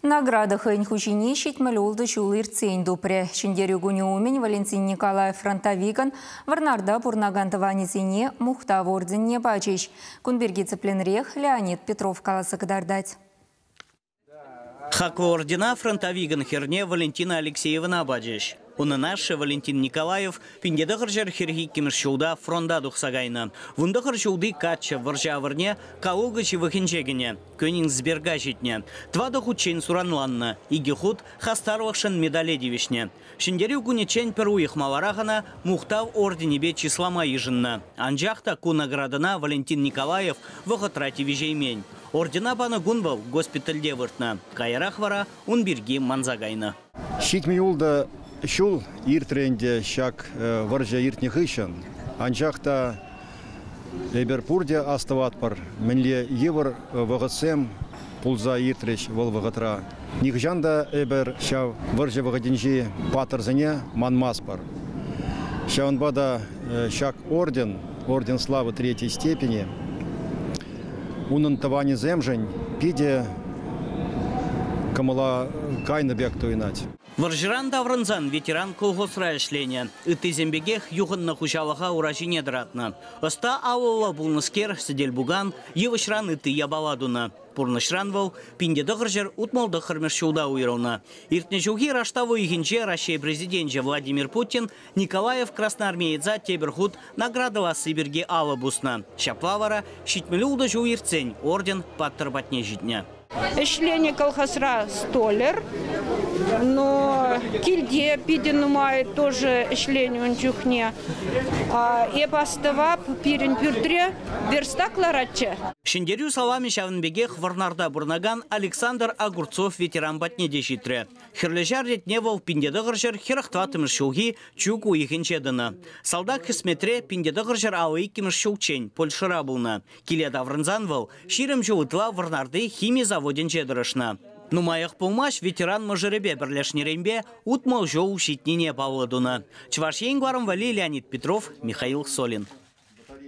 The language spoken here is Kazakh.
Награда хэнь хучини щитмелюлды чулыр цень дупре. Шиндерю гунюмень Валентин Николаев фронтовиган Варнарда Пурнагантованицыне Мухтав орденне бачищ. Кунберги цепленрех Леонид Петров каласы кадардать. Хаку ордена фронтовиган херне Валентина Алексеевна бачищ. Уны наше Валентин Николаев пиндеда хыржар херги кемершулда фронда духсагайна. Вунда хыржулды катча варжавырне калугачи вахинчегене. Көнин сберга житне. Твада худчен суранланна. Иги худ хастарвахшын медале девишне. Шиндерю гунечен перуих маларахана Мухтав орденебе числама ижынна. Анжахта ку наградана Валентин Николаев вахатрати вижеймень. Ордена бана гунбал госпитальде выртна. Кайрахвара унбирги манзагайна. Щитмеюлда шул иртренде шак варжа иртних ищен. Анжахта Эберпурде аставатпар. Менле евр вагатсем пулза иртреш вол вагатра. Нихжанда эбер шав варжа вагадинжи патарзане манмаспар. Шаунбада шак орден славы третьей степени. Унан тавани земжень пиде камала кайна бектуинать. Варжиран давранзан ветеран колхозра эшления. Иты зембегех юганна хушалаха уражине дратна. Оста аула булныскер сидельбуган евышран иты ябаладуна. Пурнышранвал пиндеда хыржар утмалда хырмершулда уйрауна. Иртнежуги раштаву игинче Россия президенте Владимир Путин Николаев красноармееца теберхут наградова Сибирге алабусна. Шаплавара щитмелюлда жуирцень орден паттарбатне житня. Эшление колхозра столер, но кильде пиденумай тоже эшление он чухне. И бастава пирен пюртре верстак ларатче. Шиндерю салами шавнбегех Варнарда Бурнаган Александр Огурцов ветеран батне дешитре. Херлежар ретневал пиндеда гыржар херахтватымыр шулги чуку ихенчедана. Солдат хисметре пиндеда гыржар ауи кимыр шулчень Польшыра булна. Киледа вранзанвал ширым жулытла Варнарды химия заводен чедырышна. Нумаях пулмаш ветеран мажеребе бірлешнерембе утмал жол щитнине павладуна. Чвашьен гварам вали Леонид Петров, Михаил Солин.